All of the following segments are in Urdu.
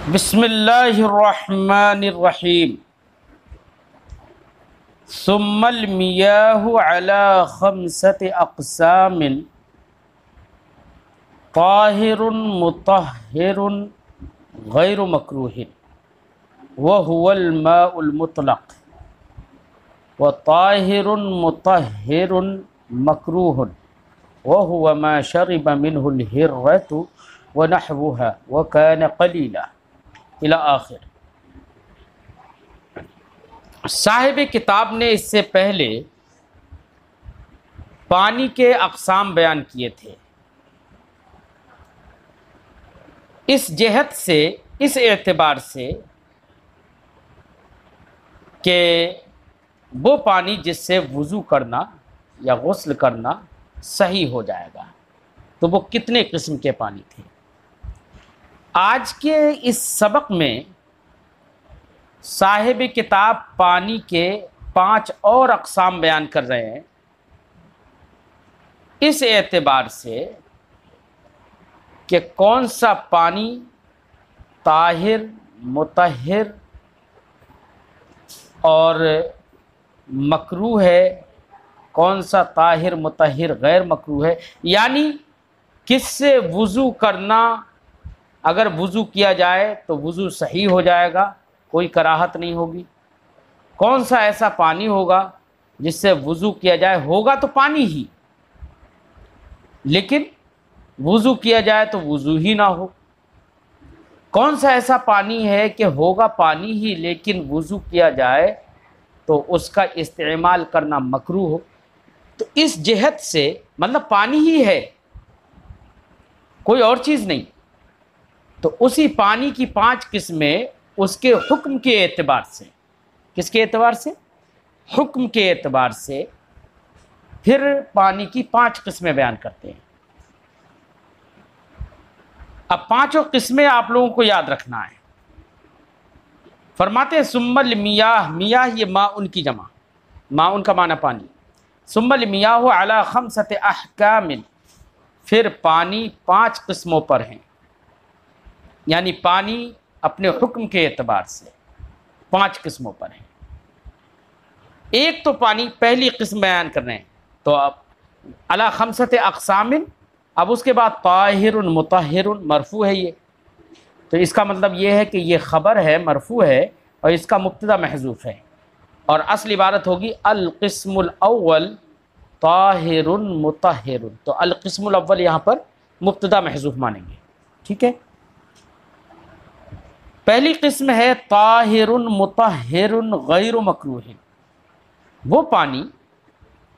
بسم اللہ الرحمن الرحیم ثم المیاہ علی خمسة اقسام طاہر مطہر غیر مکروہ وہو الماء المطلق وطاہر مطہر مکروہ وہو ما شرب منہ الہرۃ ونحوها وکان قلیلا الی آخر۔ صاحب کتاب نے اس سے پہلے پانی کے اقسام بیان کیے تھے، اس جہت سے، اس اعتبار سے کہ وہ پانی جس سے وضو کرنا یا غسل کرنا صحیح ہو جائے گا، تو وہ کتنے قسم کے پانی تھے۔ آج کے اس سبق میں صاحب کتاب پانی کے 5 اور اقسام بیان کر رہے ہیں، اس اعتبار سے کہ کون سا پانی طاہر، مطہر اور مکروہ ہے، کون سا طاہر، مطہر، غیر مکروہ ہے، یعنی کس سے وضو کرنا، اگر وضو کیا جائے تو وضو صحیح ہو جائے گا، کوئی کراہت نہیں ہوگی، کون سا ایسا پانی ہوگا جس سے وضو کیا جائے، ہوگا تو پانی ہی لیکن وضو کیا جائے تو وضو ہی نہ ہو، کون سا ایسا پانی ہے کہ ہوگا پانی ہی لیکن وضو کیا جائے تو اس کا استعمال کرنا مکروہ ہو۔ تو اس جہت سے مطلب پانی ہی ہے، کوئی اور چیز نہیں، تو اسی پانی کی 5 قسمیں اس کے حکم کے اعتبار سے، کس کے اعتبار سے؟ حکم کے اعتبار سے پھر پانی کی 5 قسمیں بیان کرتے ہیں۔ اب 5 قسمیں آپ لوگوں کو یاد رکھنا ہے۔ فرماتے ہیں ثم المیاہ، میاہ یہ ماء کی جمع، ماء کا معنی پانی، ثم المیاہ علی 5 احکام، پھر پانی 5 قسموں پر ہیں، یعنی پانی اپنے حکم کے اعتبار سے 5 قسموں پر ہیں۔ ایک تو پانی پہلی قسم بیان کر رہے ہیں، تو اب علی 5 اقسام، اب اس کے بعد طاہر مطہر، مرفوع ہے یہ، تو اس کا مطلب یہ ہے کہ یہ خبر ہے، مرفوع ہے، اور اس کا مبتدا محذوف ہے، اور اصل عبارت ہوگی القسم الاول طاہر مطہر، تو القسم الاول یہاں پر مبتدا محذوف مانیں گے، ٹھیک ہے۔ پہلی قسم ہے طاہر مطہر غیر مکروہ، وہ پانی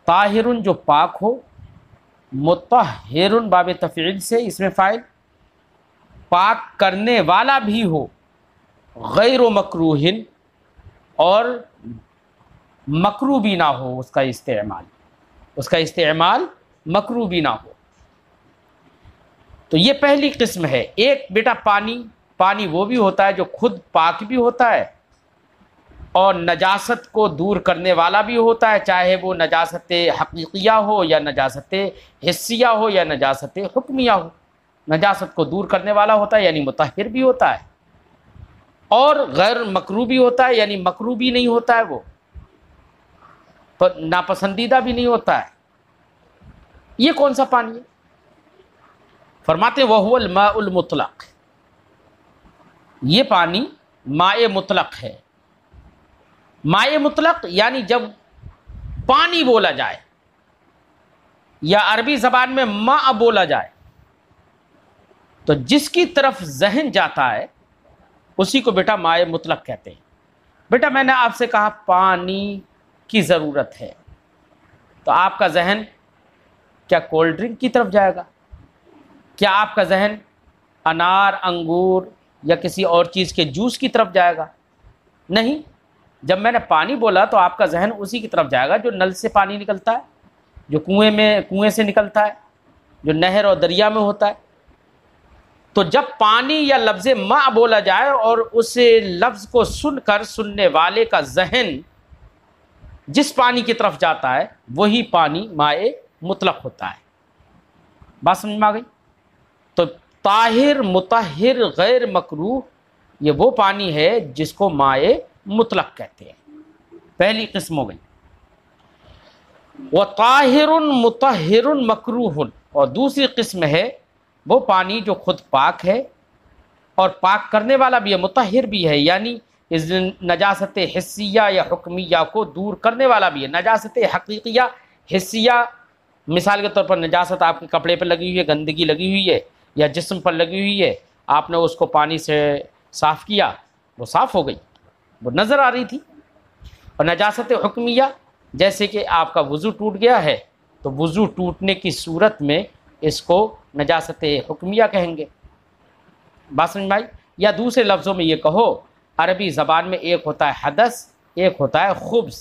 طاہر جو پاک ہو، مطہر باب تفعیل سے اس میں فاعل، پاک کرنے والا بھی ہو، غیر مکروہ اور مکروہ بھی نہ ہو، اس کا استعمال مکروہ بھی نہ ہو، تو یہ پہلی قسم ہے۔ ایک بیٹا پانی وہ بھی ہوتا ہے جو خود پاک بھی ہوتا ہے اور نجاست کو دور کرنے والا بھی ہوتا ہے، چاہے وہ نجاست حقیقیہ ہو یا نجاست حسیہ ہو یا نجاست حکمیہ ہو، نجاست کو دور کرنے والا ہوتا ہے یعنی مطہر بھی ہوتا ہے، اور غیر مکروہ بھی ہوتا ہے یعنی مکروہ بھی نہیں ہوتا ہے، وہ ناپسندیدہ بھی نہیں ہوتا ہے۔ یہ کون سا پانی ہے؟ فرماتے ہیں وَهُوَ الْمَاءُ الْمُطْلَقُ، یہ پانی ماء مطلق ہے۔ ماء مطلق یعنی جب پانی بولا جائے یا عربی زبان میں ماء بولا جائے تو جس کی طرف ذہن جاتا ہے اسی کو بیٹا ماء مطلق کہتے ہیں۔ بیٹا میں نے آپ سے کہا پانی کی ضرورت ہے، تو آپ کا ذہن کیا کولڈ ڈرنک کی طرف جائے گا؟ کیا آپ کا ذہن انار، انگور یا کسی اور چیز کے جوس کی طرف جائے گا؟ نہیں، جب میں نے پانی بولا تو آپ کا ذہن اسی کی طرف جائے گا جو نل سے پانی نکلتا ہے، جو کنویں سے نکلتا ہے، جو نہر اور دریا میں ہوتا ہے۔ تو جب پانی یا لفظ ماء بولا جائے اور اس لفظ کو سن کر سننے والے کا ذہن جس پانی کی طرف جاتا ہے وہی پانی ماء مطلق ہوتا ہے۔ بات سمجھ میں آ گئی؟ تو طاہر، مطہر، غیر مکروہ یہ وہ پانی ہے جس کو مائع مطلق کہتے ہیں، پہلی قسم ہو گئی۔ وطاہر مطہر مکروہ، اور دوسری قسم ہے وہ پانی جو خود پاک ہے اور پاک کرنے والا بھی ہے، مطہر بھی ہے، یعنی اس نجاست حسیہ یا حکمیہ کو دور کرنے والا بھی ہے۔ نجاست حقیقیہ حسیہ، مثال کے طور پر نجاست آپ کے کپڑے پر لگی ہوئی ہے، گندگی لگی ہوئی ہے یا جسم پر لگی ہوئی ہے، آپ نے اس کو پانی سے صاف کیا، وہ صاف ہو گئی، وہ نظر آ رہی تھی۔ اور نجاست حکمیہ جیسے کہ آپ کا وضو ٹوٹ گیا ہے تو وضو ٹوٹنے کی صورت میں اس کو نجاست حکمیہ کہیں گے، بات سمجھ میں آئی؟ یا دوسرے لفظوں میں یہ کہو، عربی زبان میں ایک ہوتا ہے حدث، ایک ہوتا ہے خبث۔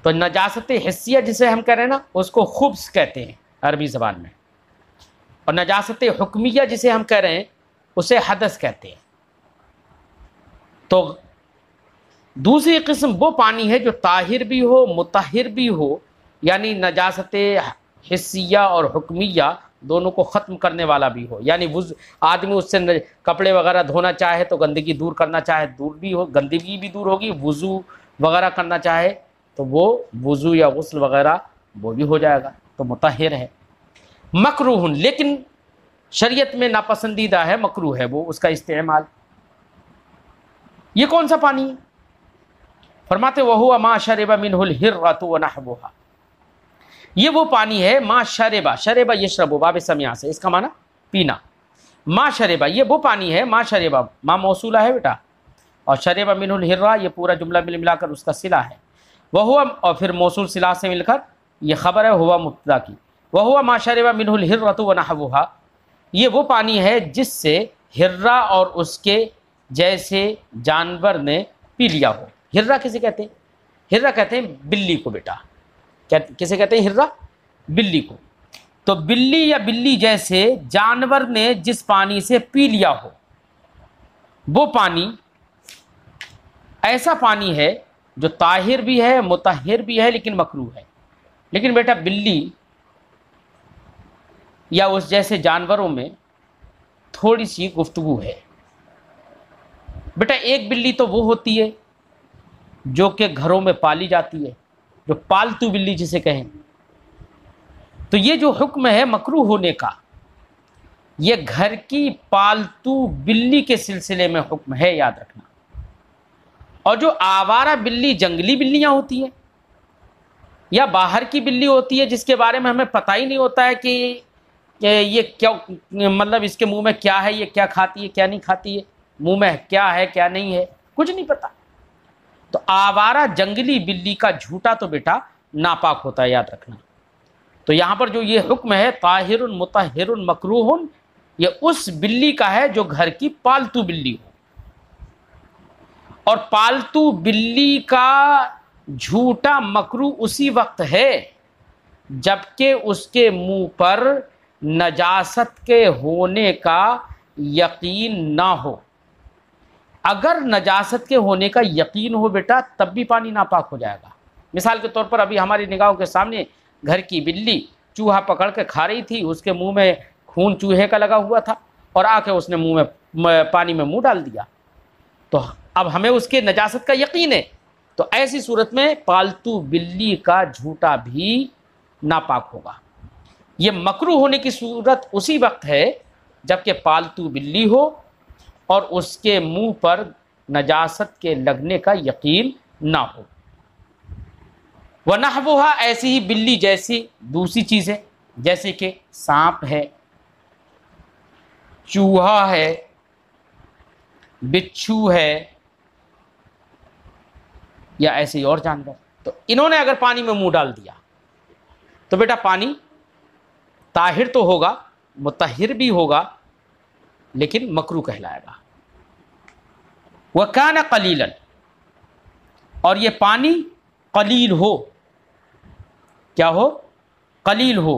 تو نجاست حسیہ جسے ہم کہہ رہے ہیں نا، اس کو خبث کہتے ہیں عربی زبان میں، اور نجاست حکمیہ جسے ہم کہہ رہے ہیں اسے حدث کہتے ہیں۔ تو دوسری قسم وہ پانی ہے جو طاہر بھی ہو مطہر بھی ہو، یعنی نجاست حسیہ اور حکمیہ دونوں کو ختم کرنے والا بھی ہو، یعنی آدمی اس سے کپڑے وغیرہ دھونا چاہے تو گندگی دور کرنا چاہے دور بھی ہو، گندگی بھی دور ہوگی، وضو وغیرہ کرنا چاہے تو وہ وضو یا غسل وغیرہ وہ بھی ہو جائے گا، تو مطہر ہے۔ مکروہ، لیکن شریعت میں ناپسندیدہ ہے، مکروہ ہے وہ اس کا استعمال۔ یہ کون سا پانی ہے؟ فرماتے وَهُوَ مَا شَرِبَ مِنْهُ الْهِرَّةُ وَنَحْوُهَا، یہ وہ پانی ہے ما شربا، شربا یشرب باب سمیع سے، اس کا معنی پینا، ما شربا یہ وہ پانی ہے، ما شربا ما موصولہ ہے بیٹا، اور شربا منہ الحرہ یہ پورا جملہ ملا کر اس کا صلہ ہے، وہوا اور پھر موصول صلہ سے مل کر یہ خبر ہے ہوا مبتدا کی، وہوا ما شربا منہ الحرۃ ونحوها، یہ وہ پانی ہے جس سے ہرہ اور اس کے جیسے جانور نے پی لیا ہو۔ ہرہ کسے کہتے ہیں؟ ہرہ کہتے ہیں بلی کو بیٹا، کسے کہتے ہیں؟ ہرہ، بلی کو۔ تو بلی یا بلی جیسے جانور نے جس پانی سے پی لیا ہو، وہ پانی ایسا پانی ہے جو طاہر بھی ہے مطہر بھی ہے لیکن مکروہ ہے۔ لیکن بیٹا بلی یا اس جیسے جانوروں میں تھوڑی سی گفتگو ہے۔ بیٹا ایک بلی تو وہ ہوتی ہے جو کہ گھروں میں پالی جاتی ہے، جو پالتو بلی جسے کہیں، تو یہ جو حکم ہے مکروہ ہونے کا، یہ گھر کی پالتو بلی کے سلسلے میں حکم ہے، یاد رکھنا۔ اور جو آوارہ بلی جنگلی بلیاں ہوتی ہیں یا باہر کی بلی ہوتی ہے جس کے بارے میں ہمیں پتہ ہی نہیں ہوتا ہے کہ یہ کیا، مطلب اس کے منہ میں کیا ہے، یہ کیا کھاتی ہے کیا نہیں کھاتی ہے، منہ میں کیا ہے کیا نہیں ہے، کچھ نہیں پتہ، تو آوارہ جنگلی بلی کا جھوٹا تو بیٹا ناپاک ہوتا ہے، یاد رکھنا۔ تو یہاں پر جو یہ حکم ہے طاہر مطہر مکروہ، یہ اس بلی کا ہے جو گھر کی پالتو بلی ہو، اور پالتو بلی کا جھوٹا مکروہ اسی وقت ہے جبکہ اس کے منہ پر نجاست کے ہونے کا یقین نہ ہو۔ اگر نجاست کے ہونے کا یقین ہو بیٹا تب بھی پانی ناپاک ہو جائے گا۔ مثال کے طور پر ابھی ہماری نگاہوں کے سامنے گھر کی بلی چوہا پکڑ کے کھا رہی تھی، اس کے منہ میں خون چوہے کا لگا ہوا تھا اور آ کے اس نے منہ میں پانی میں منہ ڈال دیا، تو اب ہمیں اس کے نجاست کا یقین ہے، تو ایسی صورت میں پالتو بلی کا جھوٹا بھی ناپاک ہوگا۔ یہ مکروہ ہونے کی صورت اسی وقت ہے جبکہ پالتو بلی ہو اور اس کے منہ پر نجاست کے لگنے کا یقین نہ ہو۔ وَنَحْوُهَا ایسی ہی بلی جیسی دوسری چیزیں، جیسے کہ سانپ ہے، چوہا ہے، بچھو ہے، یا ایسے ہی اور جانور، تو انہوں نے اگر پانی میں منہ ڈال دیا تو بیٹا پانی طاہر تو ہوگا مطہر بھی ہوگا لیکن مکروہ کہلائے گا۔ وَكَانَ قَلِيلًا، اور یہ پانی قلیل ہو، کیا ہو؟ قلیل ہو۔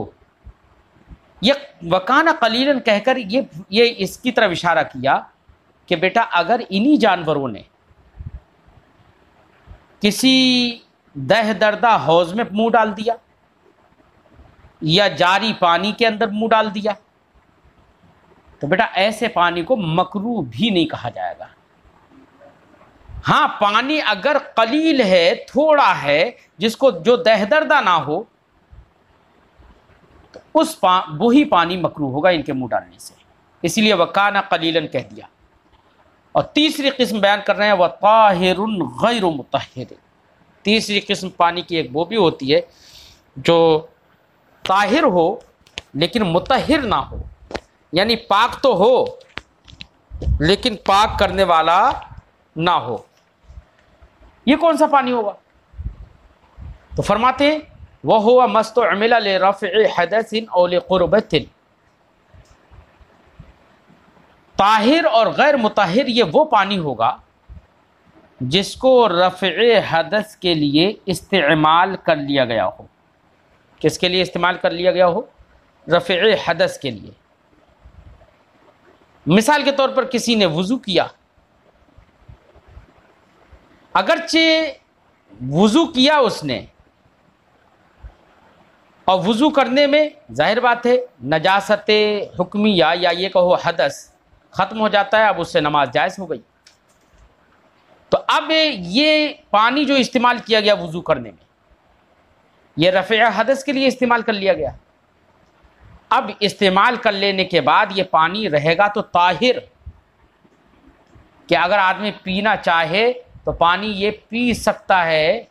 یہ وَكَانَ قَلِيلًا کہہ کر یہ اس کی طرف اشارہ کیا کہ بیٹا اگر انہی جانوروں نے کسی دہ دردہ حوض میں منہ ڈال دیا یا جاری پانی کے اندر منہ ڈال دیا تو بیٹا ایسے پانی کو مکروہ بھی نہیں کہا جائے گا۔ ہاں پانی اگر قلیل ہے، تھوڑا ہے، جس کو جو دہدردہ نہ ہو، تو وہی پانی مکروہ ہوگا ان کے منہ ڈالنے سے، اسی لیے وَكَانَ قَلِيلًا کہہ دیا۔ اور تیسری قسم بیان کر رہے ہیں وَطَاهِرٌ غَيْرُ مُطَهِّرٍ۔ تیسری قسم پانی کی ایک وہ بھی ہوتی ہے جو طاہر ہو لیکن مطہر نہ ہو، یعنی پاک تو ہو لیکن پاک کرنے والا نہ ہو۔ یہ کون سا پانی ہوگا؟ تو فرماتے ہیں وَهُوَ مَا اسْتُعْمِلَ لِرَفْعِ حَدَثٍ أَوْ لِقُرْبَةٍ۔ طاہر اور غیر مطہر یہ وہ پانی ہوگا جس کو رفع حدث کے لیے استعمال کر لیا گیا ہو۔ کس کے لیے استعمال کر لیا گیا ہو؟ رفع حدث کے لیے۔ مثال کے طور پر کسی نے وضو کیا، اگرچہ وضو کیا اس نے، اور وضو کرنے میں ظاہر بات ہے نجاست حکمیہ یا یہ کہو حدث ختم ہو جاتا ہے، اب اس سے نماز جائز ہو گئی۔ تو اب یہ پانی جو استعمال کیا گیا وضو کرنے میں، یہ رفع حدث کے لیے استعمال کر لیا گیا۔ اب استعمال کر لینے کے بعد یہ پانی رہے گا تو طاہر، کہ اگر آدمی پینا چاہے تو پانی یہ پی سکتا ہے،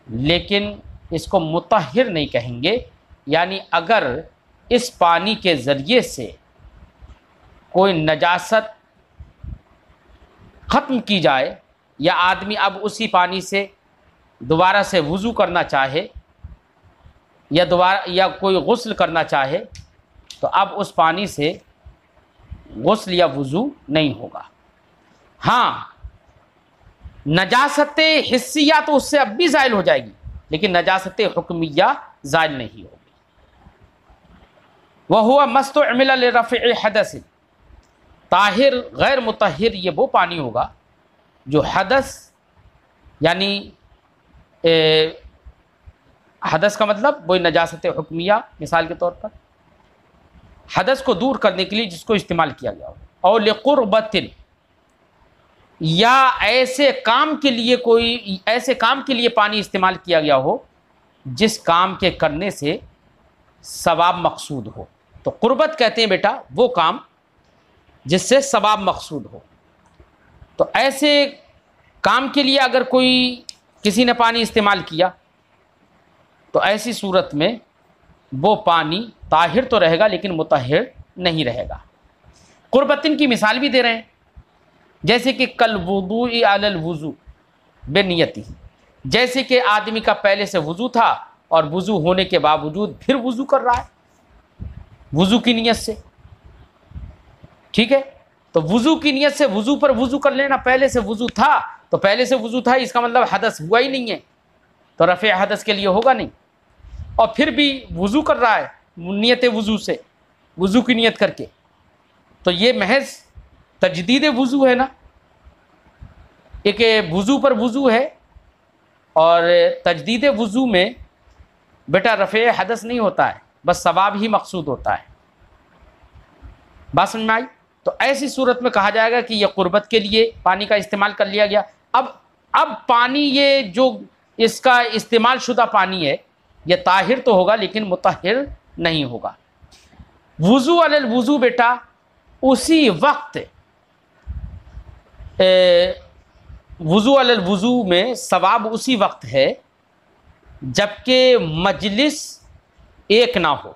لیکن اس کو مطہر نہیں کہیں گے۔ یعنی اگر اس پانی کے ذریعے سے کوئی نجاست ختم کی جائے، یا آدمی اب اسی پانی سے دوبارہ سے وضو کرنا چاہے، یا کوئی غسل کرنا چاہے، تو اب اس پانی سے غسل یا وضو نہیں ہوگا۔ ہاں نجاست حسیہ تو اس سے اب بھی زائل ہو جائے گی، لیکن نجاست حکمیہ زائل نہیں ہوگی۔ وَهُوَ مَا اسْتُعْمِلَ لِرَفْعِ حَدَثٍ۔ طاہر غیر مطہر یہ وہ پانی ہوگا جو حدث، یعنی حدث کا مطلب وہی نجاست حکمیہ، مثال کے طور پر حدث کو دور کرنے کے لیے جس کو استعمال کیا گیا ہو، اور لِقُرْبَةٍ، یا ایسے کام کے لیے پانی استعمال کیا گیا ہو جس کام کے کرنے سے ثواب مقصود ہو۔ تو قربت کہتے ہیں بیٹا وہ کام جس سے ثواب مقصود ہو۔ تو ایسے کام کے لیے اگر کسی نے پانی استعمال کیا تو ایسی صورت میں وہ پانی طاہر تو رہے گا لیکن مطہر نہیں رہے گا۔ قربتن کی مثال بھی دے رہے ہیں، جیسے کہ کل وضوء علی الوضوء بنیتی، جیسے کہ آدمی کا پہلے سے وضو تھا اور وضو ہونے کے باوجود پھر وضو کر رہا ہے وضو کی نیت سے، ٹھیک ہے؟ تو وضو کی نیت سے وضو پر وضو کر لینا، پہلے سے وضو تھا تو پہلے سے وضو تھا، اس کا مطلب حدث ہوا ہی نہیں ہے، تو رفع حدث کے لیے ہوگا نہیں۔ اور پھر بھی وضو کر رہا ہے نیت وضو سے، وضو کی نیت کر کے، تو یہ محض تجدید وضو ہے نا، ایک وضو پر وضو ہے، اور تجدید وضو میں بیٹا رفع حدث نہیں ہوتا ہے، بس ثواب ہی مقصود ہوتا ہے۔ بات سمجھ میں آئی؟ تو ایسی صورت میں کہا جائے گا کہ یہ قربت کے لیے پانی کا استعمال کر لیا گیا۔ اب پانی یہ جو اس کا استعمال شدہ پانی ہے یہ طاہر تو ہوگا لیکن مطہر نہیں ہوگا۔ وضو علی الوضو بیٹا اسی وقت، وضو علی الوضو میں ثواب اسی وقت ہے جبکہ مجلس ایک نہ ہو۔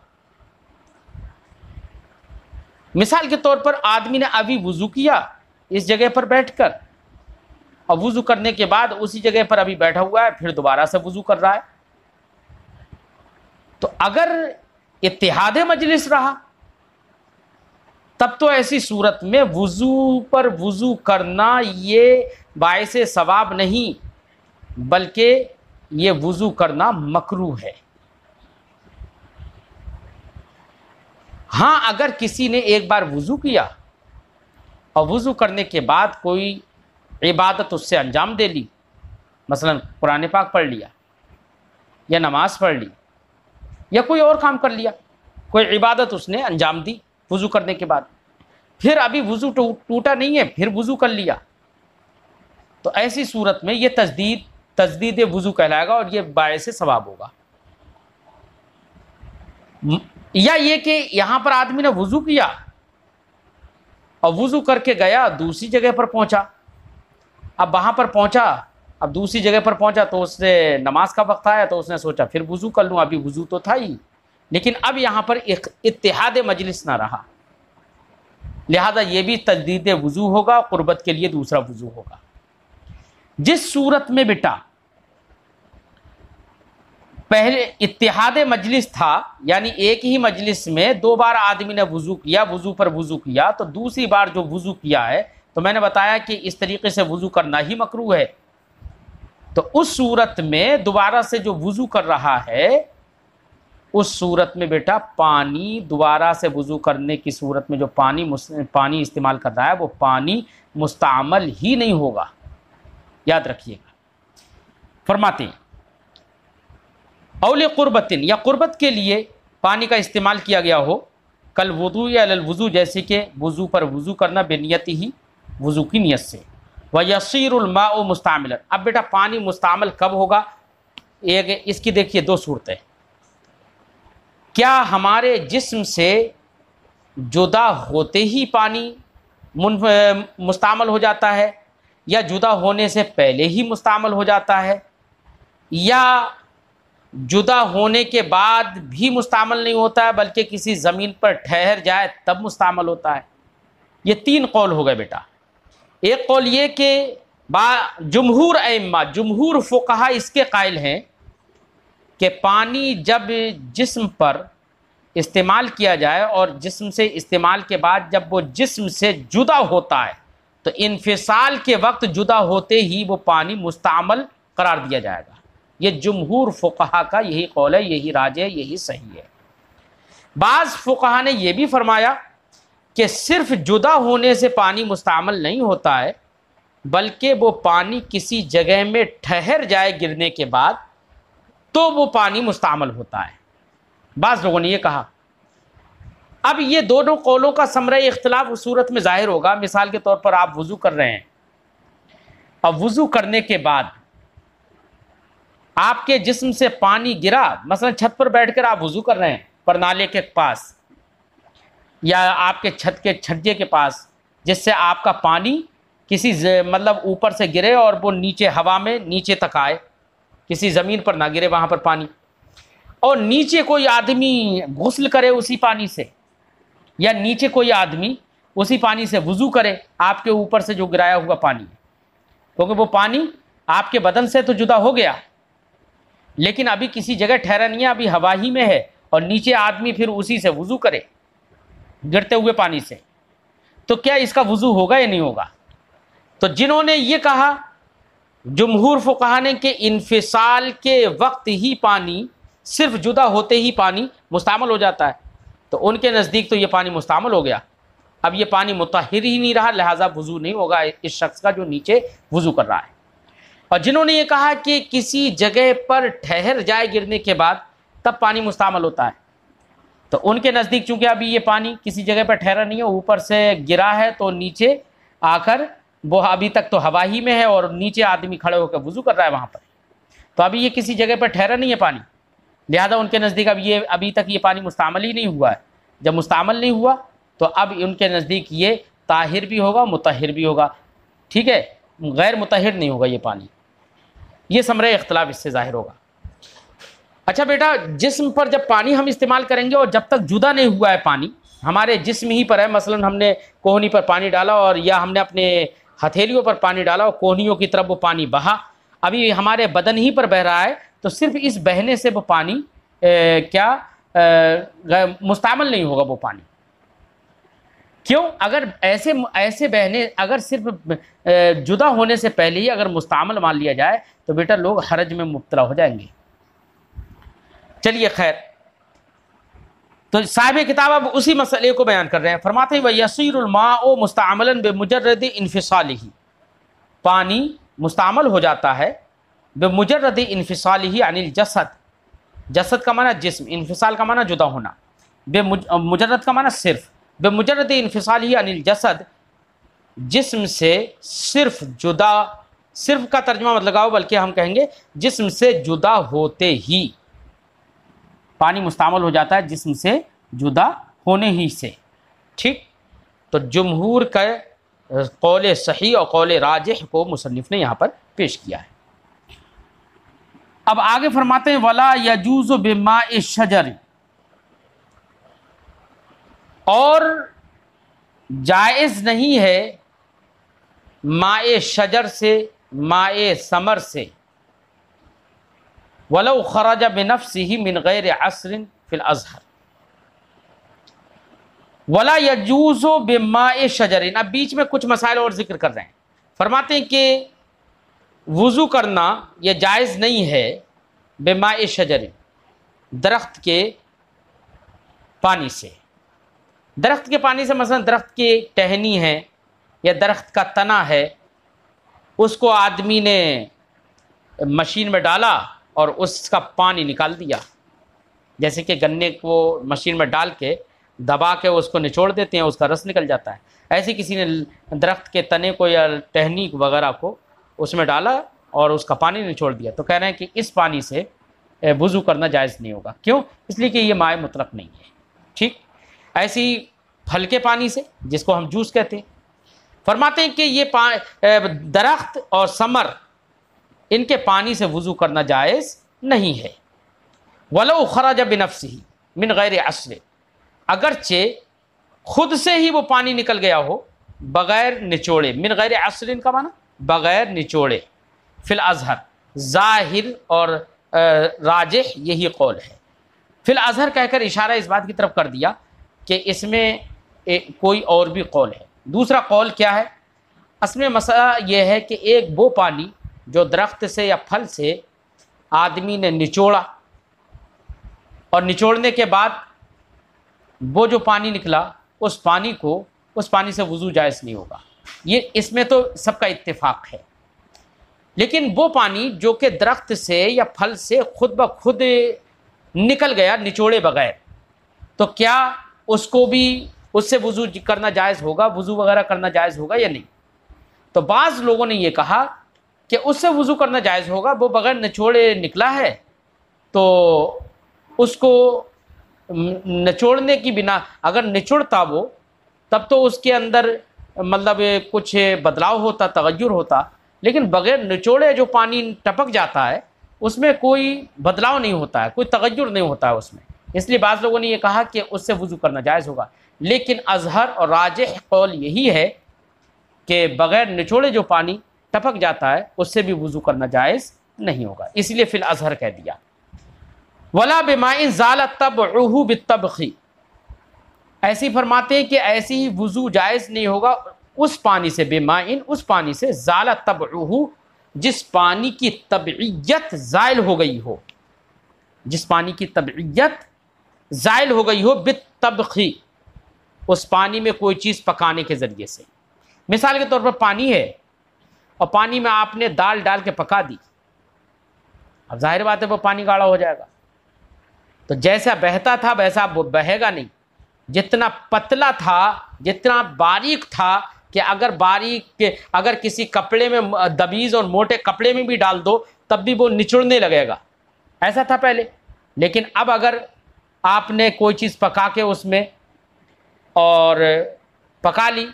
مثال کے طور پر آدمی نے ابھی وضو کیا اس جگہ پر بیٹھ کر، اور وضو کرنے کے بعد اسی جگہ پر ابھی بیٹھا ہوا ہے، پھر دوبارہ سے وضو کر رہا ہے، تو اگر اتحاد مجلس رہا تب تو ایسی صورت میں وضو پر وضو کرنا یہ باعث ثواب نہیں بلکہ یہ وضو کرنا مکروہ ہے۔ ہاں اگر کسی نے ایک بار وضو کیا اور وضو کرنے کے بعد کوئی عبادت اس سے انجام دے لی، مثلا قرآن پاک پڑھ لیا یا نماز پڑھ لی یا کوئی اور کام کر لیا، کوئی عبادت اس نے انجام دی، وضو کرنے کے بعد، پھر ابھی وضو ٹوٹا نہیں ہے، پھر وضو کر لیا، تو ایسی صورت میں یہ تجدید وضو کہلائے گا اور یہ باعث ثواب ہوگا۔ یا یہ کہ یہاں پر آدمی نے وضو کیا اور وضو کر کے گیا دوسری جگہ پر پہنچا، اب وہاں پر پہنچا، اب دوسری جگہ پر پہنچا تو اس نے نماز کا وقت آیا تو اس نے سوچا پھر وضو کر لوں، ابھی وضو تو تھا ہی، لیکن اب یہاں پر اتحاد مجلس نہ رہا، لہذا یہ بھی تجدید وضو ہوگا، قربت کے لیے دوسرا وضو ہوگا۔ جس صورت میں بیٹا پہلے اتحاد مجلس تھا، یعنی ایک ہی مجلس میں دو بار آدمی نے وضو کیا، وضو پر وضو کیا، تو دوسری بار جو وضو کیا ہے تو میں نے بتایا کہ اس طریقے سے وضو کرنا ہی مکروہ ہے، تو اس صورت میں دوبارہ سے جو وضو کر رہا ہے اس صورت میں بیٹا پانی دوبارہ سے وضو کرنے کی صورت میں جو پانی استعمال کر رہا ہے وہ پانی مستعمل ہی نہیں ہوگا، یاد رکھیے گا۔ فرماتے ہیں اول قربتن، یا قربت کے لیے پانی کا استعمال کیا گیا ہو، کل وضو یا الوضو، جیسے کہ وضو پر وضو کرنا بنیت ہی، وضو کی نیت سے، وَيَصِيرُ الْمَاءُ مُسْتَعْمِلًا۔ اب بیٹا پانی مستعمل کب ہوگا؟ ایک اس کی دیکھیے دو صورتیں، کیا ہمارے جسم سے جدا ہوتے ہی پانی مستعمل ہو جاتا ہے، یا جدا ہونے سے پہلے ہی مستعمل ہو جاتا ہے، یا جدا ہونے کے بعد بھی مستعمل نہیں ہوتا ہے بلکہ کسی زمین پر ٹھہر جائے تب مستعمل ہوتا ہے؟ یہ تین قول ہو گئے بیٹا۔ ایک قول یہ کہ جمہور ائمہ، جمہور فقہا اس کے قائل ہیں کہ پانی جب جسم پر استعمال کیا جائے اور جسم سے استعمال کے بعد جب وہ جسم سے جدا ہوتا ہے تو انفصال کے وقت جدا ہوتے ہی وہ پانی مستعمل قرار دیا جائے گا۔ یہ جمہور فقہا کا یہی قول ہے، یہی راج ہے، یہی صحیح ہے۔ بعض فقہا نے یہ بھی فرمایا کہ صرف جدا ہونے سے پانی مستعمل نہیں ہوتا ہے بلکہ وہ پانی کسی جگہ میں ٹھہر جائے گرنے کے بعد تو وہ پانی مستعمل ہوتا ہے۔ بعض لوگوں نے یہ کہا۔ اب یہ دونوں قولوں کا ثمرہ اختلاف اس صورت میں ظاہر ہوگا، مثال کے طور پر آپ وضو کر رہے ہیں اور وضو کرنے کے بعد آپ کے جسم سے پانی گرا، مثلا چھت پر بیٹھ کر آپ وضو کر رہے ہیں پرنالے کے پاس یا آپ کے چھت کے چھجے کے پاس، جس سے آپ کا پانی کسی مطلب اوپر سے گرے اور وہ نیچے ہوا میں نیچے تک آئے، کسی زمین پر نہ گرے وہاں پر پانی، اور نیچے کوئی آدمی غسل کرے اسی پانی سے، یا نیچے کوئی آدمی اسی پانی سے وضو کرے آپ کے اوپر سے جو گرایا ہوا پانی، کیونکہ وہ پانی آپ کے بدن سے تو جدا ہو گیا لیکن ابھی کسی جگہ ٹھہرا نہیں ہے، ابھی ہوا ہی میں ہے، اور نیچے آدمی پھر اسی سے وضو کرے گرتے ہوئے پانی سے، تو کیا اس کا وضو ہوگا یا نہیں ہوگا؟ تو جنہوں نے یہ کہا جمہور فقہا نے کہ انفصال کے وقت ہی پانی، صرف جدا ہوتے ہی پانی مستعمل ہو جاتا ہے، تو ان کے نزدیک تو یہ پانی مستعمل ہو گیا، اب یہ پانی مطہر ہی نہیں رہا، لہٰذا وضو نہیں ہوگا اس شخص کا جو نیچے وضو کر رہا ہے۔ اور جنہوں نے یہ کہا کہ کسی جگہ پر ٹھہر جائے گرنے کے بعد تب پانی مستعمل ہوتا ہے، تو ان کے نزدیک چونکہ ابھی یہ پانی کسی جگہ پر ٹھہرا نہیں ہے، اوپر سے گرا ہے تو نیچے آ کر وہ ابھی تک تو ہوا ہی میں ہے اور نیچے آدمی کھڑے ہو کر وضو کر رہا ہے وہاں پر، تو ابھی یہ کسی جگہ پر ٹھہرا نہیں ہے پانی، لہذا ان کے نزدیک ابھی تک یہ پانی مستعمل ہی نہیں ہوا ہے۔ جب مستعمل نہیں ہوا تو اب ان کے نزدیک یہ طاہر بھی ہوگا مطہر بھی ہوگا، ٹھیک ہے، غیر مطہر نہیں ہوگا یہ پانی۔ یہ ثمرہ اختلاف اس سے ظاہر ہوگا۔ اچھا بیٹا، جسم پر جب پانی ہم استعمال کریں گے اور جب تک جدا نہیں ہوا ہے پانی، ہمارے جسم ہی پر ہے، مثلا ہم نے کوہنی پر پانی ڈالا اور یا ہم نے اپنے ہتھیلیوں پر پانی ڈالا اور کوہنیوں کی طرف وہ پانی بہا، ابھی ہمارے بدن ہی پر بہہ رہا ہے، تو صرف اس بہنے سے وہ پانی مستعمل نہیں ہوگا وہ پانی۔ کیوں؟ اگر ایسے بہنے اگر صرف جدا ہونے سے پہلے ہی اگر مستعمل مان لیا جائے تو بیٹا لوگ حرج میں مبتلا ہو جائیں گے۔ چلیے خیر، تو صاحب کتاب اب اسی مسئلے کو بیان کر رہے ہیں، فرماتے ہیں وَيَصِيرُ الْمَاءُ مُسْتَعْمَلًا بِمُجَرَّدِ انفصالِهِ، پانی مستعمل ہو جاتا ہے بمجرد انفصالہ عن الجسد، جسد کا معنی جسم، انفصال کا معنی جدا ہونا، مجرد کا معنی صرف، بمجرد انفصالی عن الجسد، جسم سے صرف جدا، صرف کا ترجمہ مت لگاؤ بلکہ ہم کہیں گے جسم سے جدا ہوتے ہی پانی مستعمل ہو جاتا ہے، جسم سے جدا ہونے ہی سے، ٹھیک۔ تو جمہور کا قول صحیح اور قول راجح کو مصنف نے یہاں پر پیش کیا ہے۔ اب آگے فرماتے ہیں ولا یجوز بماء الشجر، اور جائز نہیں ہے ماء شجر سے، ماء ثمر سے، ولو خرج بنفسه من غیر عصر فی الازہر، ولا یجوز بماء شجر۔ اب بیچ میں کچھ مسائل اور ذکر کر رہے ہیں، فرماتے ہیں کہ وضو کرنا یہ جائز نہیں ہے بماء شجر، درخت کے پانی سے۔ درخت کے پانی سے مثلا درخت کی ٹہنی ہے یا درخت کا تنا ہے، اس کو آدمی نے مشین میں ڈالا اور اس کا پانی نکال دیا، جیسے کہ گنے کو مشین میں ڈال کے دبا کے اس کو نچوڑ دیتے ہیں، اس کا رس نکل جاتا ہے، ایسے کسی نے درخت کے تنے کو یا ٹہنی وغیرہ کو اس میں ڈالا اور اس کا پانی نچوڑ دیا، تو کہہ رہے ہیں کہ اس پانی سے وضو کرنا جائز نہیں ہوگا۔ کیوں؟ اس لیے کہ یہ ماء مطلق نہیں ہے، ٹھیک۔ ایسی پھل کے پانی سے، جس کو ہم جوس کہتے ہیں، فرماتے ہیں کہ یہ درخت اور ثمر، ان کے پانی سے وضو کرنا جائز نہیں ہے۔ ولو خرج بنفسہ من غیر عصر، اگرچہ خود سے ہی وہ پانی نکل گیا ہو بغیر نچوڑے، من غیر عصر کا معنی بغیر نچوڑے، فی الازہر، ظاہر اور راجح یہی قول ہے۔ فی الازہر کہہ کر اشارہ اس بات کی طرف کر دیا کہ اس میں کوئی اور بھی قول ہے۔ دوسرا قول کیا ہے؟ اصل میں مسئلہ یہ ہے کہ ایک وہ پانی جو درخت سے یا پھل سے آدمی نے نچوڑا، اور نچوڑنے کے بعد وہ جو پانی نکلا، اس پانی سے وضو جائز نہیں ہوگا، یہ اس میں تو سب کا اتفاق ہے۔ لیکن وہ پانی جو کہ درخت سے یا پھل سے خود بخود نکل گیا نچوڑے بغیر، تو کیا اس کو بھی اس سے وضو کرنا جائز ہوگا، وضو وغیرہ کرنا جائز ہوگا یا نہیں؟ تو بعض لوگوں نے یہ کہا کہ اس سے وضو کرنا جائز ہوگا، وہ بغیر نچوڑے نکلا ہے تو اس کو نچوڑنے کی بنا، اگر نچوڑتا وہ تب تو اس کے اندر مطلب کچھ بدلاؤ ہوتا، تغیر ہوتا، لیکن بغیر نچوڑے جو پانی ٹپک جاتا ہے اس میں کوئی بدلاؤ نہیں ہوتا ہے، کوئی تغیر نہیں ہوتا ہے اس میں، اس لیے بعض لوگوں نے یہ کہا کہ اس سے وضو کرنا جائز ہوگا۔ لیکن اظہر اور راجح قول یہی ہے کہ بغیر نچوڑے جو پانی ٹپک جاتا ہے اس سے بھی وضو کرنا جائز نہیں ہوگا، اس لیے فی الاظہر کہہ دیا۔ ولا بماء زال طبعہ بالطبخ، ایسی فرماتے ہیں کہ ایسی ہی وضو جائز نہیں ہوگا اس پانی سے، بماء اس پانی سے، زال طبعہ جس پانی کی طبعیت زائل ہو گئی ہو، جس پانی کی طبعیت زائل ہو گئی ہو، بالطبخ اس پانی میں کوئی چیز پکانے کے ذریعے سے۔ مثال کے طور پر پانی ہے اور پانی میں آپ نے دال ڈال کے پکا دی، اب ظاہر بات ہے وہ پانی گاڑھا ہو جائے گا، تو جیسا بہتا تھا ویسا وہ بہے گا نہیں، جتنا پتلا تھا، جتنا باریک تھا کہ اگر کسی کپڑے میں دبیز اور موٹے کپڑے میں بھی ڈال دو تب بھی وہ نچڑنے لگے گا، ایسا تھا پہلے۔ لیکن اب اگر آپ نے کوئی چیز پکا کے اس میں اور پکا لی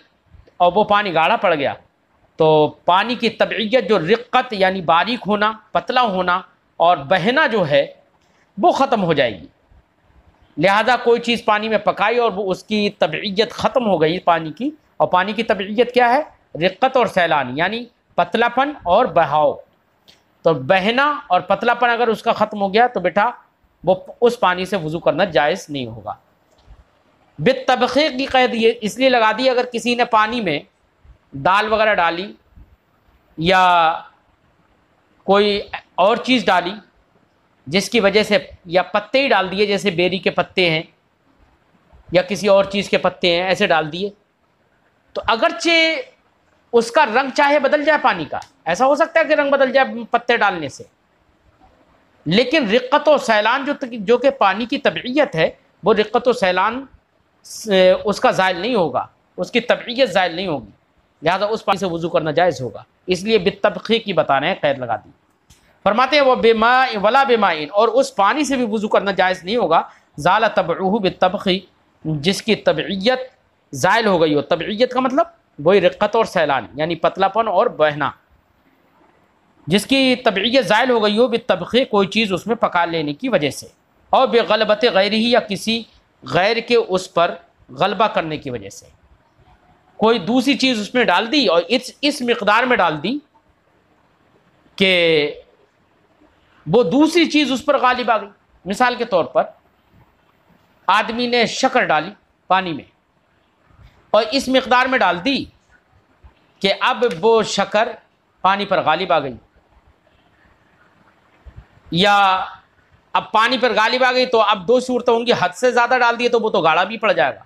اور وہ پانی گاڑھا پڑ گیا، تو پانی کی طبعیت جو رقت یعنی باریک ہونا، پتلا ہونا اور بہنا جو ہے وہ ختم ہو جائے گی۔ لہذا کوئی چیز پانی میں پکائی اور وہ اس کی طبعیت ختم ہو گئی پانی کی، اور پانی کی طبعیت کیا ہے؟ رقت اور سیلان، یعنی پتلا پن اور بہاؤ۔ تو بہنا اور پتلا پن اگر اس کا ختم ہو گیا تو بیٹا وہ اس پانی سے وضو کرنا جائز نہیں ہوگا۔ بالطبخی کی قید یہ اس لیے لگا دی، اگر کسی نے پانی میں دال وغیرہ ڈالی یا کوئی اور چیز ڈالی جس کی وجہ سے، یا پتے ہی ڈال دیے جیسے بیری کے پتے ہیں یا کسی اور چیز کے پتے ہیں، ایسے ڈال دیے، تو اگرچہ اس کا رنگ چاہے بدل جائے پانی کا، ایسا ہو سکتا ہے کہ رنگ بدل جائے پتے ڈالنے سے، لیکن رقت و سیلان جو کہ پانی کی طبعیت ہے، وہ رقت و سیلان اس کا زائل نہیں ہوگا، اس کی طبعیت زائل نہیں ہوگی، لہذا اس پانی سے وضو کرنا جائز ہوگا، اس لیے بالطبقی کی بتا رہے ہیں، قید لگا دی۔ فرماتے ہیں وہ بماء ولا بماء، اور اس پانی سے بھی وضو کرنا جائز نہیں ہوگا، زال طبعہ بالطبخی، جس کی طبعیت زائل ہو گئی ہو۔ طبعیت کا مطلب وہی رقت اور سیلان، یعنی پتلا پن اور بہنا، جس کی طبعیت زائل ہو گئی ہو بالطبخی، کوئی چیز اس میں پکا لینے کی وجہ سے، اور بغلبت غیرہ، یا کسی غیر کے اس پر غلبہ کرنے کی وجہ سے، کوئی دوسری چیز اس میں ڈال دی اور اس مقدار میں ڈال دی کہ وہ دوسری چیز اس پر غالب آ گئی۔ مثال کے طور پر آدمی نے شکر ڈالی پانی میں اور اس مقدار میں ڈال دی کہ اب وہ شکر پانی پر غالب آ گئی، یا اب پانی پر غالب آ گئی تو اب دو صورتیں ہوں گی، حد سے زیادہ ڈال دیے تو وہ تو گاڑھا بھی پڑ جائے گا،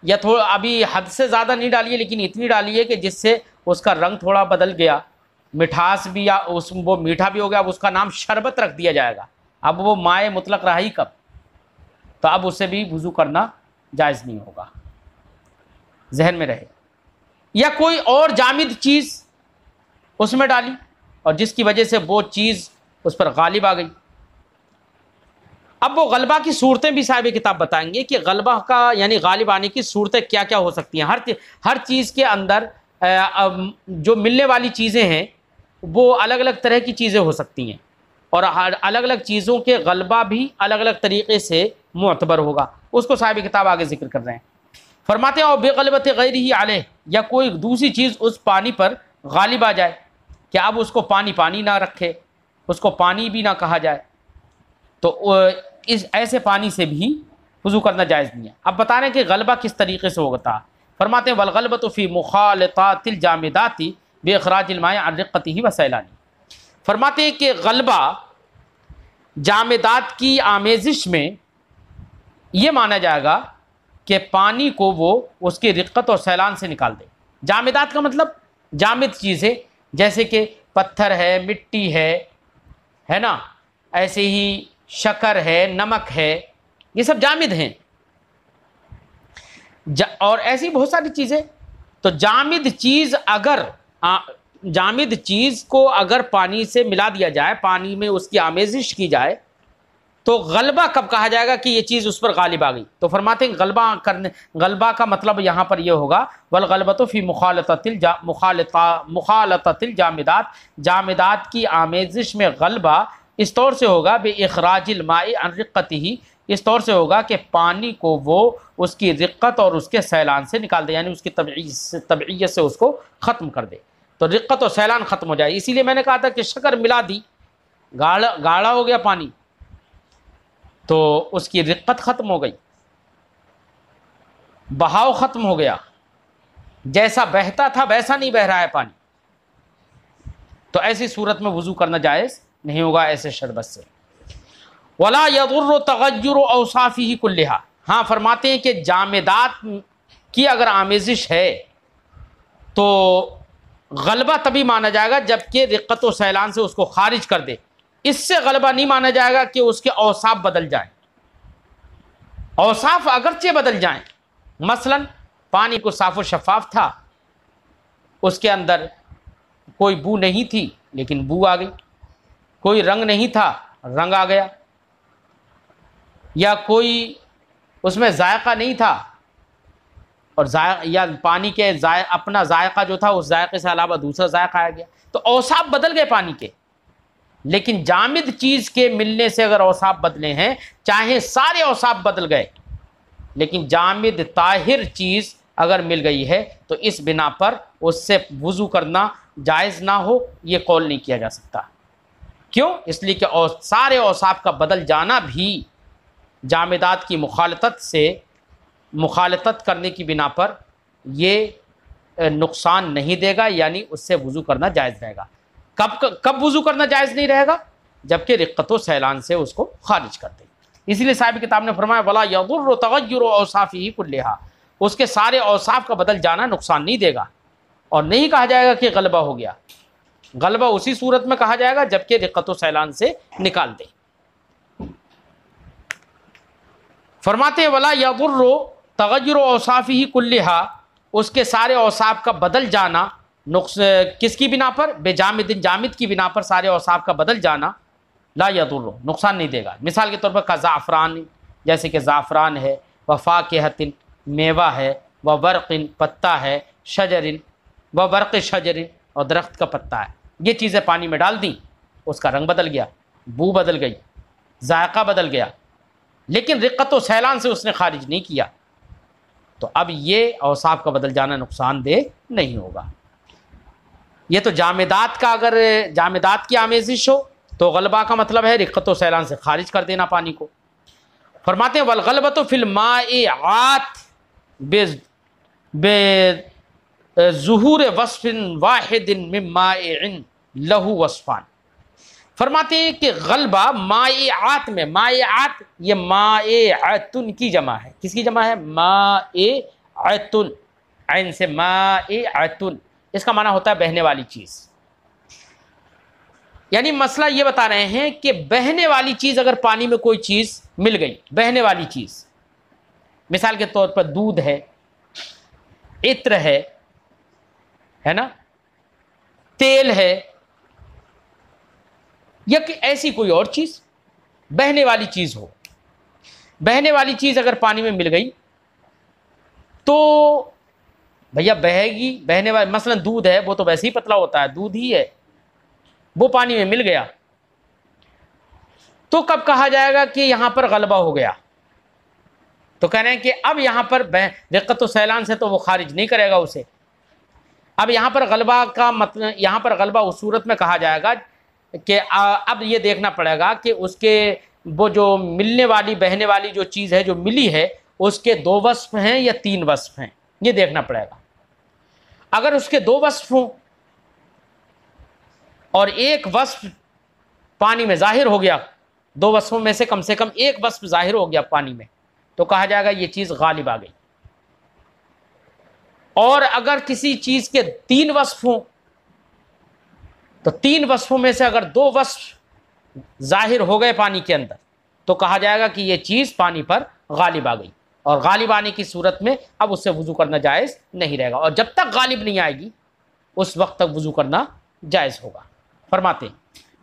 یا تھوڑا ابھی حد سے زیادہ نہیں ڈالیے لیکن اتنی ڈالیے کہ جس سے اس کا رنگ تھوڑا بدل گیا، مٹھاس بھی، یا وہ میٹھا بھی ہو گیا، اب اس کا نام شربت رکھ دیا جائے گا، اب وہ مائع مطلق رہا ہی کب، تو اب اسے بھی وضو کرنا جائز نہیں ہوگا، ذہن میں رہے۔ یا کوئی اور جامد چیز اس میں ڈالی اور جس کی وجہ سے وہ چیز اس پر غالب آ گئی۔ اب وہ غلبہ کی صورتیں بھی صاحب کتاب بتائیں گے کہ غلبہ کا یعنی غالب آنے کی صورتیں کیا کیا ہو سکتی ہیں۔ ہر چیز کے اندر جو ملنے والی چیزیں ہیں وہ الگ الگ طرح کی چیزیں ہو سکتی ہیں، اور الگ الگ چیزوں کے غلبہ بھی الگ الگ طریقے سے معتبر ہوگا، اس کو صاحب کتاب آگے ذکر کر رہے ہیں۔ فرماتے ہیں اور بغلبت غیرہ علیہ، یا کوئی دوسری چیز اس پانی پر غالب آ جائے کہ اب اس کو پانی نہ رکھے، اس کو پانی بھی نہ کہا جائے، تو اس ایسے پانی سے بھی وضو کرنا جائز نہیں ہے۔ اب بتا رہے ہیں کہ غلبہ کس طریقے سے ہوتا۔ فرماتے ہیں والغلبۃ فی مخالطات الجامدات باخراج الماء عن رقته وسیلانه، فرماتے ہیں کہ غلبہ جامدات کی آمیزش میں یہ مانا جائے گا کہ پانی کو وہ اس کی رقت اور سیلان سے نکال دے۔ جامدات کا مطلب جامد چیزیں، جیسے کہ پتھر ہے، مٹی ہے نا، ایسے ہی شکر ہے، نمک ہے، یہ سب جامد ہیں، اور ایسی بہت ساری چیزیں۔ تو جامد چیز کو اگر پانی سے ملا دیا جائے، پانی میں اس کی آمیزش کی جائے، تو غلبہ کب کہا جائے گا کہ یہ چیز اس پر غالب آ گئی؟ تو فرماتے ہیں غلبہ کا مطلب یہاں پر یہ ہوگا والغلبۃ فی مخالطۃ الجامدات، جامدات کی آمیزش میں غلبہ اس طور سے ہوگا باخراج الماء عن رقته، اس طور سے ہوگا کہ پانی کو وہ اس کی رقت اور اس کے سیلان سے نکال دے، یعنی اس کی طبعیت سے اس کو ختم کر دے، تو رقت اور سیلان ختم ہو جائے۔ اسی لیے میں نے کہا تھا کہ شکر ملا دی، گاڑھا ہو گیا پانی، تو اس کی رقت ختم ہو گئی، بہاؤ ختم ہو گیا، جیسا بہتا تھا ویسا نہیں بہ رہا ہے پانی، تو ایسی صورت میں وضو کرنا جائز نہیں ہوگا ایسے شربت سے۔ ولا يضر تغیر اوصافه كلها، ہاں فرماتے ہیں کہ جامدات کی اگر آمیزش ہے تو غلبہ تبھی مانا جائے گا جبکہ رقت و سیلان سے اس کو خارج کر دے، اس سے غلبہ نہیں مانا جائے گا کہ اس کے اوصاف بدل جائیں۔ اوصاف اگرچہ بدل جائیں، مثلا پانی کو صاف و شفاف تھا، اس کے اندر کوئی بو نہیں تھی لیکن بو آ گئی، کوئی رنگ نہیں تھا رنگ آ گیا، یا کوئی اس میں ذائقہ نہیں تھا اور یا پانی کے اپنا ذائقہ جو تھا اس ذائقے سے علاوہ دوسرا ذائقہ آ گیا، تو اوصاف بدل گئے پانی کے۔ لیکن جامد چیز کے ملنے سے اگر اوصاف بدلے ہیں، چاہے سارے اوصاف بدل گئے، لیکن جامد طاہر چیز اگر مل گئی ہے تو اس بنا پر اس سے وضو کرنا جائز نہ ہو، یہ قول نہیں کیا جا سکتا۔ کیوں؟ اس لیے کہ سارے اوصاف کا بدل جانا بھی جامدات کی مخالطت کرنے کی بنا پر یہ نقصان نہیں دے گا، یعنی اس سے وضو کرنا جائز رہے گا۔ کب وضو کرنا جائز نہیں رہے گا؟ جبکہ رقت و سیلان سے اس کو خارج کر دے۔ اسی لیے صاحب کتاب نے فرمایا ولا یضر تغیر اوصافه كلها، اس کے سارے اوصاف کا بدل جانا نقصان نہیں دے گا، اور نہیں کہا جائے گا کہ غلبہ ہو گیا۔ غلبہ اسی صورت میں کہا جائے گا جبکہ رقت و سیلان سے نکال دے۔ فرماتے ہیں ولا یضر تغیر اوصافہ کلھا، اس کے سارے اوصاف کا بدل جانا، کس کی بنا پر؟ بے جامد، جامد کی بنا پر سارے اوصاف کا بدل جانا، لا یضر، نقصان نہیں دے گا۔ مثال کے طور پر زعفران، جیسے کہ زعفران ہے، وفاکہۃ، میوہ ہے، وبرق، پتا ہے، شجر، وبرق شجر، اور درخت کا پتا ہے، یہ چیزیں پانی میں ڈال دیں، اس کا رنگ بدل گیا، بو بدل گئی، ذائقہ بدل گیا، لیکن رقت و سیلان سے اس نے خارج نہیں کیا، تو اب یہ اوصاف کا بدل جانا نقصان دہ نہیں ہوگا۔ یہ تو جامدات کا، اگر جامدات کی آمیزش ہو تو غلبہ کا مطلب ہے رقت و سیلان سے خارج کر دینا پانی کو۔ فرماتے ہیں والغلبۃ فی المائعات بظہور وصف واحد من مائع لہ وصفان۔ فرماتے ہیں کہ غلبہ مائعات میں، مائعات یہ مائعتن کی جمع ہے، کس کی جمع ہے؟ مائعتن، عین سے مائعتن، اس کا معنی ہوتا ہے بہنے والی چیز۔ یعنی مسئلہ یہ بتا رہے ہیں کہ بہنے والی چیز، اگر پانی میں کوئی چیز مل گئی، بہنے والی چیز، مثال کے طور پر دودھ ہے، عطر ہے نا، تیل ہے، یا کہ ایسی کوئی اور چیز بہنے والی چیز ہو، بہنے والی چیز اگر پانی میں مل گئی تو بھیا بہے گی، بہنے والی، مثلا دودھ ہے، وہ تو ویسے ہی پتلا ہوتا ہے، دودھ ہی ہے، وہ پانی میں مل گیا، تو کب کہا جائے گا کہ یہاں پر غلبہ ہو گیا؟ تو کہہ رہے ہیں کہ اب یہاں پر رقت و سیلان سے تو وہ خارج نہیں کرے گا اسے، اب یہاں پر غلبہ کا مطلب، یہاں پر غلبہ اس صورت میں کہا جائے گا کہ اب یہ دیکھنا پڑے گا کہ اس کے وہ جو ملنے والی، بہنے والی جو چیز ہے جو ملی ہے، اس کے 2 وصف ہیں یا 3 وصف ہیں، یہ دیکھنا پڑے گا۔ اگر اس کے 2 وصف ہوں اور ایک وصف پانی میں ظاہر ہو گیا، 2 وصفوں میں سے کم ایک وصف ظاہر ہو گیا پانی میں، تو کہا جائے گا یہ چیز غالب آ گئی۔ اور اگر کسی چیز کے 3 وصف ہوں تو 3 وصفوں میں سے اگر 2 وصف ظاہر ہو گئے پانی کے اندر، تو کہا جائے گا کہ یہ چیز پانی پر غالب آ گئی، اور غالب آنے کی صورت میں اب اس سے وضو کرنا جائز نہیں رہے گا، اور جب تک غالب نہیں آئے گی اس وقت تک وضو کرنا جائز ہوگا۔ فرماتے ہیں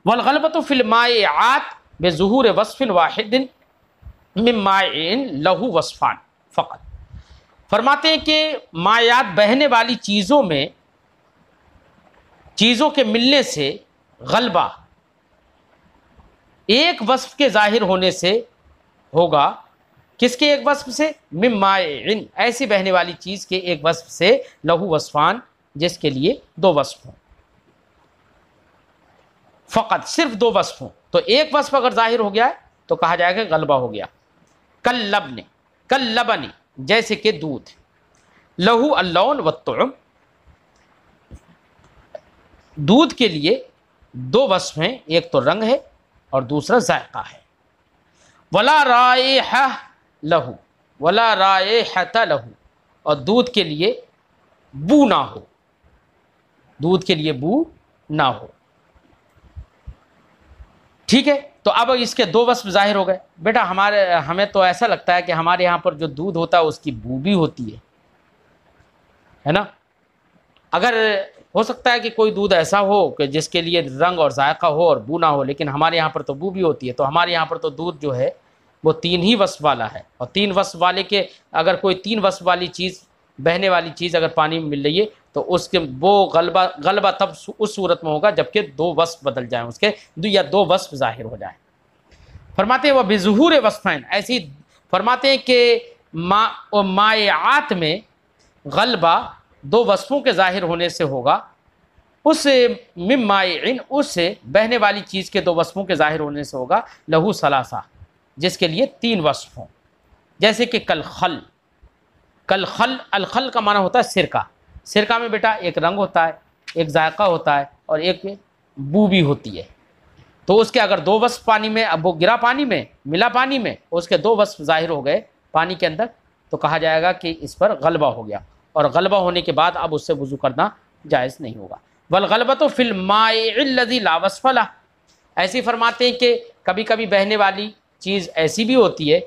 والغلبۃ فی المائعات بظہور وصف واحد من مائع لہ وصفان فقط۔ فرماتے ہیں کہ مائعات بہنے والی چیزوں میں، چیزوں کے ملنے سے غلبہ ایک وصف کے ظاہر ہونے سے ہوگا، کس کے ایک وصف سے؟ من مائع، ایسی بہنے والی چیز کے ایک وصف سے، لہو وصفان، جس کے لیے 2 وصف ہوں، فقط صرف 2 وصف ہوں، تو ایک وصف اگر ظاہر ہو گیا ہے تو کہا جائے گا غلبہ ہو گیا۔ کاللبن، جیسے کہ دودھ، لہو اللون والطعم، دودھ کے لیے 2 وصف ہیں، ایک تو رنگ ہے اور دوسرا ذائقہ ہے۔ ولا رائحہ لہو، ولا رائحۃ لہو، اور دودھ کے لیے بو نہ ہو، دودھ کے لیے بو نہ ہو، ٹھیک ہے۔ تو اب اس کے 2 وصف ظاہر ہو گئے۔ بیٹا ہمیں تو ایسا لگتا ہے کہ ہمارے یہاں پر جو دودھ ہوتا ہے اس کی بو بھی ہوتی ہے نا؟ اگر ہو سکتا ہے کہ کوئی دودھ ایسا ہو کہ جس کے لیے رنگ اور ذائقہ ہو اور بو نہ ہو، لیکن ہمارے یہاں پر تو بو بھی ہوتی ہے، تو ہمارے یہاں پر تو دودھ جو ہے وہ 3 ہی وصف والا ہے، اور 3 وصف والے کے، اگر کوئی 3 وصف والی چیز، بہنے والی چیز اگر پانی میں مل رہی ہے تو اس کے وہ غلبہ تب اس صورت میں ہوگا جبکہ 2 وصف بدل جائیں، اس کے یا 2 وصف ظاہر ہو جائیں۔ فرماتے ہیں وہ بظہور وصفین، ایسی فرماتے ہیں کہ مائعات میں غلبہ 2 وصفوں کے ظاہر ہونے سے ہوگا، اس من مائع، اس سے بہنے والی چیز کے 2 وصفوں کے ظاہر ہونے سے ہوگا، لہو ثلاثہ، جس کے لیے 3 وصف ہوں، جیسے کہ کالخل، الخل کا معنی ہوتا ہے سرکہ، سرکہ میں بیٹا ایک رنگ ہوتا ہے، ایک ذائقہ ہوتا ہے، اور ایک بو بھی ہوتی ہے، تو اس کے اگر 2 وصف پانی میں، اب وہ گرا پانی میں، ملا پانی میں، اس کے 2 وصف ظاہر ہو گئے پانی کے اندر، تو کہا جائے گا کہ اس پر غلبہ ہو گیا، اور غلبہ ہونے کے بعد اب اس سے وضو کرنا جائز نہیں ہوگا۔ والغلبۃ فی المائع الذی لا وصف لہ، ایسی فرماتے ہیں کہ کبھی کبھی بہنے والی چیز ایسی بھی ہوتی ہے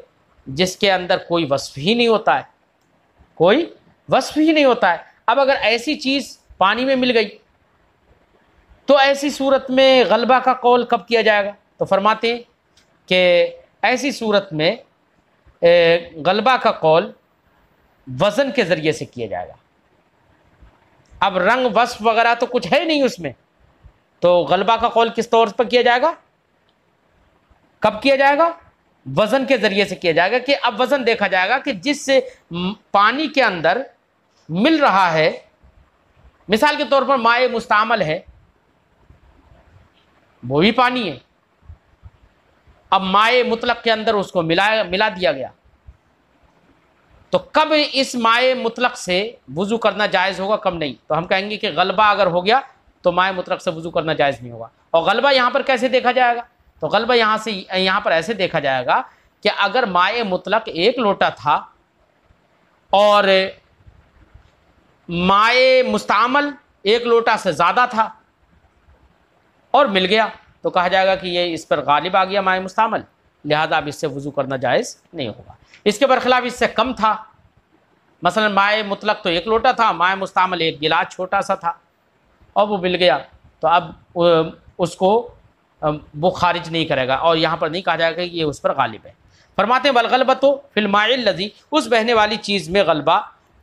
جس کے اندر کوئی وصف ہی نہیں ہوتا ہے، کوئی وصف ہی نہیں ہوتا ہے۔ اب اگر ایسی چیز پانی میں مل گئی تو ایسی صورت میں غلبہ کا قول کب کیا جائے گا؟ تو فرماتے ہیں کہ ایسی صورت میں غلبہ کا قول وزن کے ذریعے سے کیا جائے گا۔ اب رنگ وصف وغیرہ تو کچھ ہے نہیں اس میں، تو غلبہ کا قول کس طور پر کیا جائے گا؟ کب کیا جائے گا؟ وزن کے ذریعے سے کیا جائے گا، کہ اب وزن دیکھا جائے گا کہ جس سے پانی کے اندر مل رہا ہے، مثال کے طور پر مائع مستعمل ہے، وہ بھی پانی ہے، اب مائع مطلق کے اندر اس کو ملا دیا گیا، تو کب اس مائع مطلق سے وضو کرنا جائز ہوگا، کب نہیں؟ تو ہم کہیں گے کہ غلبہ اگر ہو گیا تو مائع مطلق سے وضو کرنا جائز نہیں ہوگا۔ اور غلبہ یہاں پر کیسے دیکھا جائے گا؟ تو غلبہ یہاں پر ایسے دیکھا جائے گا کہ اگر مائع مطلق 1 لوٹا تھا اور مائع مستعمل 1 لوٹا سے زیادہ تھا اور مل گیا، تو کہا جائے گا کہ یہ اس پر غالب آ گیا مائع مستعمل، لہذا اب اس سے وضو کرنا جائز نہیں ہوگا۔ اس کے برخلاف اس سے کم تھا، مثلا مائع مطلق تو 1 لوٹا تھا، مائع مستعمل 1 گلاس چھوٹا سا تھا اور وہ مل گیا، تو اب اس کو وہ خارج نہیں کرے گا، اور یہاں پر نہیں کہا جائے گا کہ یہ اس پر غالب ہے۔ فرماتے ہیں والغلبۃ فی الماء الذی، اس بہنے والی چیز میں غلبہ،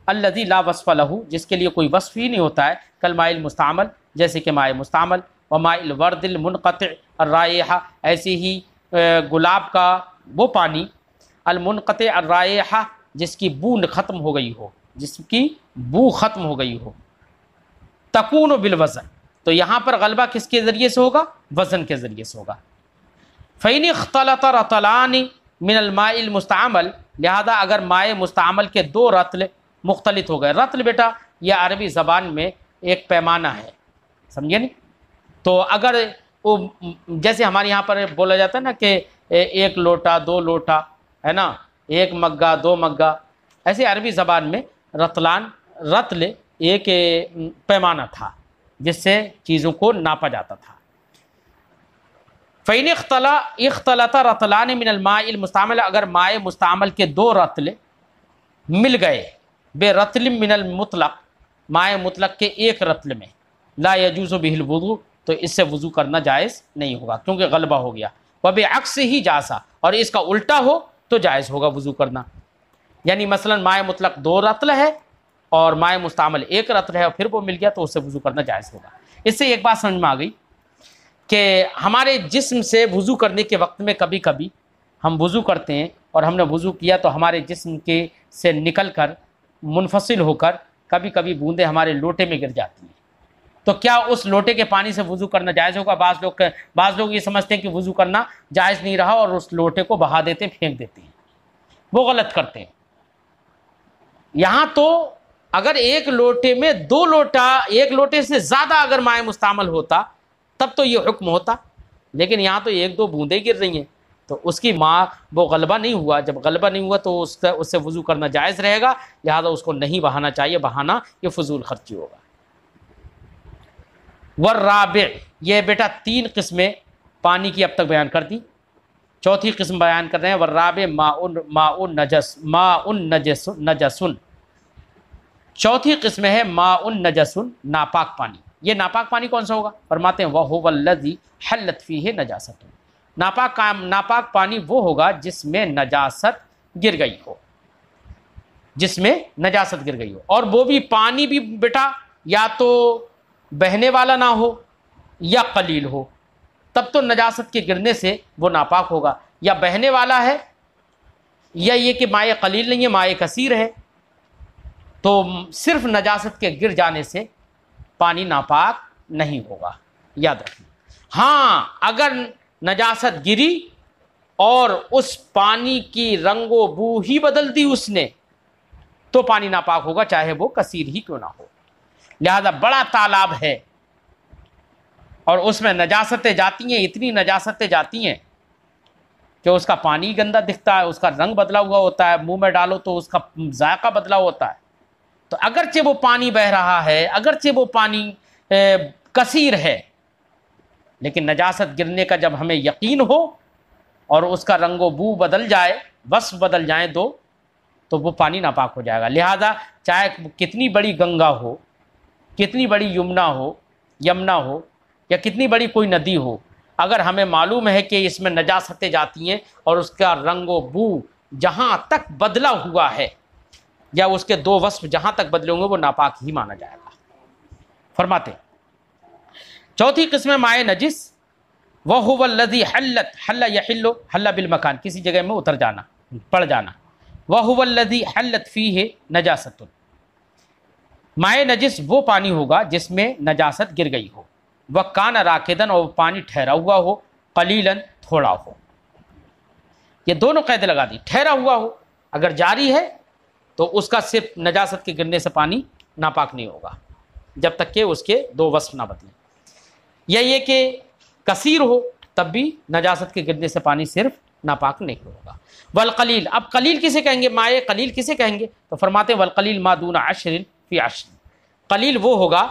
الذی لا وصف لہ، جس کے لیے کوئی وصف ہی نہیں ہوتا ہے، کالماء المستعمل، جیسے کہ مائع مستعمل، وماء الورد المنقطع الرائحہ، ایسے ہی گلاب کا وہ پانی، المنقطع الرائحہ، جس کی بو ختم ہو گئی ہو، جس کی بو ختم ہو گئی ہو، تکون بالوزن، تو یہاں پر غلبہ کس کے ذریعے سے ہوگا؟ وزن کے ذریعے سے ہوگا۔ فَإِنِ اخْتَلَطَ رَطْلَانِ مِنَ الْمَاءِ الْمُسْتَعْمَلِ، لہذا اگر مائع مستعمل کے 2 رطل مختلط ہو گئے، رطل بیٹا یہ عربی زبان میں ایک پیمانہ ہے، سمجھے نہیں؟ تو اگر جیسے ہمارے یہاں پر بولا جاتا ہے نا کہ 1 لوٹا 2 لوٹا ہے نا، 1 مگا 2 مگا، ایسے عربی زبان میں رطل ایک پیمانہ تھا جس سے چیزوں کو ناپا جاتا تھا۔ فَإِنِ اخْتَلَطَ رَطْلَانِ مِنَ الْمَاءِ الْمُسْتَعْمَلِ، اگر مائع مستعمل کے 2 رطل مل گئے، بے رطل من المطلق، مائع مطلق کے 1 رطل میں، لا يجوز به الوضوء، تو اس سے وضو کرنا جائز نہیں ہوگا کیونکہ غلبہ ہو گیا۔ وبعکس ہی جازا، اور اس کا الٹا ہو تو جائز ہوگا وضو کرنا، یعنی مثلا مائع مطلق 2 رطل ہے اور مائع مستعمل 1 رطل ہے اور پھر وہ مل گیا تو اس سے وضو کرنا جائز ہوگا۔ اس سے ایک بات سمجھ میں آ گئی کہ ہمارے جسم سے وضو کرنے کے وقت میں کبھی کبھی ہم وضو کرتے ہیں اور ہم نے وضو کیا تو ہمارے جسم کے سے نکل کر منفصل ہو کر کبھی کبھی بوندیں ہمارے لوٹے میں گر جاتی ہیں، تو کیا اس لوٹے کے پانی سے وضو کرنا جائز ہوگا؟ بعض لوگ یہ سمجھتے ہیں کہ وضو کرنا جائز نہیں رہا اور اس لوٹے کو بہا دیتے ہیں، پھینک دیتے ہیں، وہ غلط کرتے ہیں۔ یہاں تو اگر 1 لوٹے میں 2 لوٹا، 1 لوٹے سے زیادہ اگر مائع مستعمل ہوتا تب تو یہ حکم ہوتا، لیکن یہاں تو 1-2 بوندیں گر رہی ہیں، تو اس کی وہ غلبہ نہیں ہوا، جب غلبہ نہیں ہوا تو اس سے وضو کرنا جائز رہے گا، لہذا اس کو نہیں بہانا چاہیے، بہانا یہ فضول خرچی ہوگا۔ والرابع، یہ بیٹا 3 قسمیں پانی کی اب تک بیان کر دی، 4تھی قسم بیان کر رہے ہیں، والرابع ماء نجس، 4تھی قسم ہے ماء نجس، ناپاک پانی۔ یہ ناپاک پانی کون سا ہوگا؟ فرماتے ہیں وَهُوَ الَّذِي حَلَّتْ فِيهِ نَجَاسَةٌ، ناپاک پانی وہ ہوگا جس میں نجاست گر گئی ہو، جس میں نجاست گر گئی ہو، اور وہ بھی پانی بھی بیٹا یا تو بہنے والا نہ ہو یا قلیل ہو، تب تو نجاست کے گرنے سے وہ ناپاک ہوگا، یا بہنے والا ہے یا یہ کہ مائع قلیل نہیں ہے، مائع کثیر ہے، تو صرف نجاست کے گر جانے سے پانی ناپاک نہیں ہوگا، یاد رکھیں۔ ہاں اگر نجاست گری اور اس پانی کی رنگ و بو ہی بدل دی اس نے تو پانی ناپاک ہوگا، چاہے وہ کثیر ہی کیوں نہ ہو۔ لہذا بڑا تالاب ہے اور اس میں نجاستیں جاتی ہیں، اتنی نجاستیں جاتی ہیں کہ اس کا پانی گندا دکھتا ہے، اس کا رنگ بدلا ہوا ہوتا ہے، منہ میں ڈالو تو اس کا ذائقہ بدلا ہوتا ہے، تو اگرچہ وہ پانی بہہ رہا ہے، اگرچہ وہ پانی کثیر ہے، لیکن نجاست گرنے کا جب ہمیں یقین ہو اور اس کا رنگ و بو بدل جائے، وصف بدل جائیں دو، تو وہ پانی ناپاک ہو جائے گا۔ لہذا چاہے کتنی بڑی گنگا ہو، کتنی بڑی یمنا ہو یا کتنی بڑی کوئی ندی ہو، اگر ہمیں معلوم ہے کہ اس میں نجاستیں جاتی ہیں اور اس کا رنگ و بو جہاں تک بدلا ہوا ہے یا اس کے دو وصف جہاں تک بدلے ہوں گے وہ ناپاک ہی مانا جائے گا۔ فرماتے چوتھی قسم مائع نجس، وَهُوَ الَّذِي حَلَّ يَحِلُّ حَلَّ بالمکان، کسی جگہ میں اتر جانا، پڑ جانا۔ وَهُوَ الَّذِي حَلَّتْ فِيهِ نَجَاسَةٌ، مائع نجس وہ پانی ہوگا جس میں نجاست گر گئی ہو، وَكَانَ رَاكِدًا، اور پانی ٹھہرا ہوا ہو، قلیلاً تھوڑا ہو۔ یہ دونوں قید لگا دی، ٹھہرا ہوا ہو، اگر جاری ہے تو اس کا صرف نجاست کے گرنے سے پانی ناپاک نہیں ہوگا جب تک کہ اس کے دو وصف نہ بدلیں، یا یہ کہ کثیر ہو تب بھی نجاست کے گرنے سے پانی صرف ناپاک نہیں ہوگا۔ والقلیل، اب قلیل کسے کہیں گے، مائع قلیل کسے کہیں گے؟ تو فرماتے ہیں والقلیل ما دون 10 فی 10، قلیل وہ ہوگا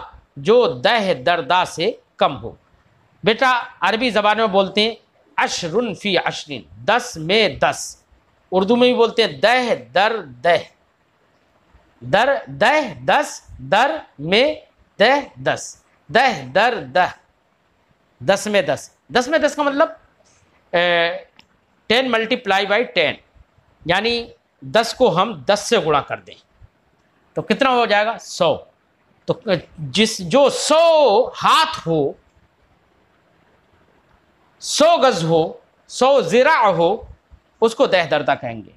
جو 10 دردا سے کم ہو۔ بیٹا عربی زبان میں بولتے ہیں 10 فی 10، 10 میں 10، اردو میں بھی بولتے ہیں 10 در 10، در 10 10، در میں 10 10، 10 در 10، 10 میں 10، 10 میں 10 کا مطلب 10 ملٹیپلائی بائی 10، یعنی 10 کو ہم 10 سے گنا کر دیں تو کتنا ہو جائے گا، 100۔ تو جو 100 ہاتھ ہو، 100 گز ہو، 100 ذراع ہو، اس کو 10 دردہ کہیں گے،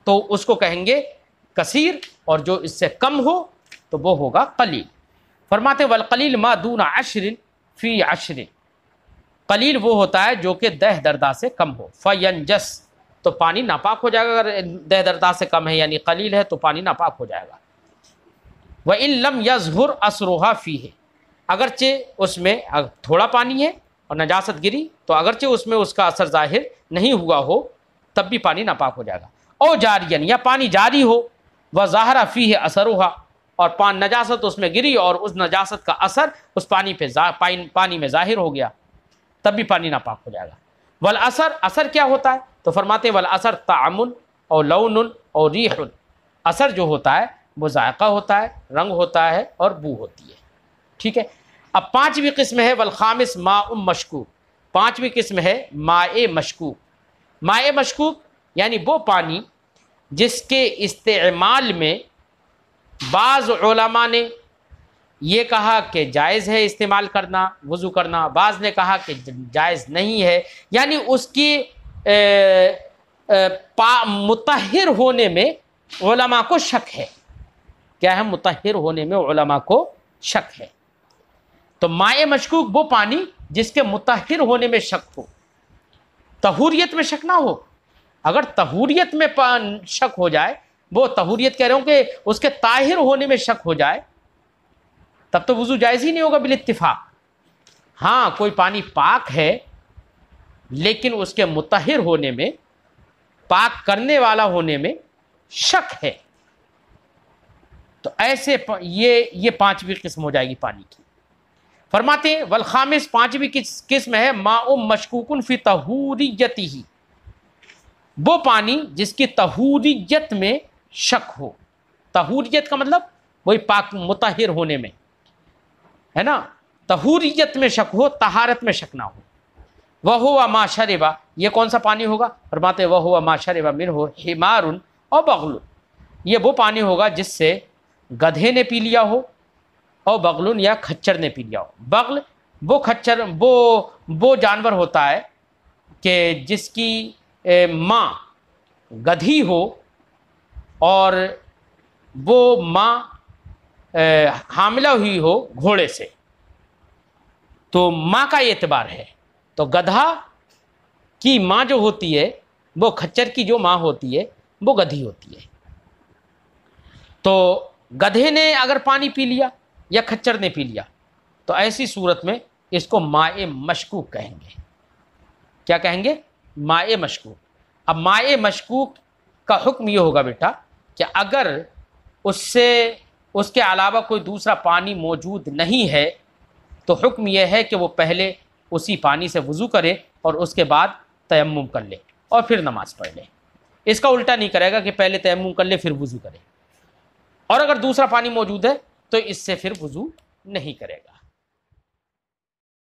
تو اس کو کہیں گے کثیر، اور جو اس سے کم ہو تو وہ ہوگا قلیل۔ فرماتے والقلیل ما دون 10 فی 10، قلیل وہ ہوتا ہے جو کہ 10 دردہ سے کم ہو، فینجس، تو پانی ناپاک ہو جائے گا۔ اگر 10 دردہ سے کم ہے یعنی قلیل ہے تو پانی ناپاک ہو جائے گا۔ وَإِن لَمْ يَظْهُرْ أَثْرُهَا فِيهِ، اگرچہ اس میں تھوڑا پانی ہے اور نجاست گری تو اگرچہ اس میں اس کا اثر ظاہر نہیں ہوا ہو تب بھی پانی ناپاک ہو جائے گا۔ او جارین، یا پانی جاری ہو، وَظَاهَرَ فِيهِ أَثَرُهَا، اور نجاست اس میں گری اور اس نجاست کا اثر اس پانی میں ظاہر ہو گیا تب بھی پانی ناپاک ہو جائے گا۔ والاثر، اثر کیا ہوتا ہے؟ تو فرماتے ہیں والاثر طعم اور لون اور ریح، اثر جو ہوتا ہے وہ ذائقہ ہوتا ہے، رنگ ہوتا ہے اور بو ہوتی ہے، ٹھیک ہے۔ اب پانچویں قسم ہے والخامس ماء مشکوک، پانچویں قسم ہے مائع مشکوک۔ مائع مشکوک یعنی وہ پانی جس کے استعمال میں بعض علماء نے یہ کہا کہ جائز ہے استعمال کرنا، وضو کرنا، بعض نے کہا کہ جائز نہیں ہے، یعنی اس کی مطہر ہونے میں علماء کو شک ہے۔ کیا ہے؟ مطہر ہونے میں علماء کو شک ہے۔ تو مائع مشکوک وہ پانی جس کے مطہر ہونے میں شک ہو، طہوریت میں شک نہ ہو۔ اگر طہوریت میں شک ہو جائے، وہ طہوریت کہہ رہا ہوں کہ اس کے طاہر ہونے میں شک ہو جائے، تب تو وضو جائز ہی نہیں ہوگا بالاتفاق۔ ہاں کوئی پانی پاک ہے لیکن اس کے مطہر ہونے میں، پاک کرنے والا ہونے میں شک ہے، تو ایسے یہ پانچویں قسم ہو جائے گی پانی کی۔ فرماتے ہیں والخامس، پانچویں قسم ہے ماء مشکوک فی طہوریتہ، وہ پانی جس کی طہوریت میں شک ہو۔ طہوریت کا مطلب وہی پاک مطہر ہونے میں ہے نا، طہوریت میں شک ہو، طہارت میں شک نہ ہو۔ وَهُوَ مَا شَرِبَ، یہ کون سا پانی ہوگا؟ فرماتے وَهُوَ مَا شَرِبَ مِنْهُ حِمَارٌ اور بغل، یہ وہ پانی ہوگا جس سے گدھے نے پی لیا ہو، اور بغل یا کھچر نے پی لیا ہو۔ بغل وہ کھچر، وہ جانور ہوتا ہے کہ جس کی ماں گدھی ہو اور وہ ماں حاملہ ہوئی ہو گھوڑے سے، تو ماں کا اعتبار ہے۔ تو گدھا کی ماں جو ہوتی ہے وہ کھچر کی جو ماں ہوتی ہے وہ گدھی ہوتی ہے۔ تو گدھے نے اگر پانی پی لیا یا کھچر نے پی لیا تو ایسی صورت میں اس کو مائع مشکوک کہیں گے۔ کیا کہیں گے؟ مائع مشکوک۔ اب مائع مشکوک کا حکم یہ ہوگا بیٹا کہ اگر اس کے علاوہ کوئی دوسرا پانی موجود نہیں ہے تو حکم یہ ہے کہ وہ پہلے اسی پانی سے وضو کرے اور اس کے بعد تیمم کر لے اور پھر نماز پڑھ لے۔ اس کا الٹا نہیں کرے گا کہ پہلے تیمم کر لے پھر وضو کرے، اور اگر دوسرا پانی موجود ہے تو اس سے پھر وضو نہیں کرے گا۔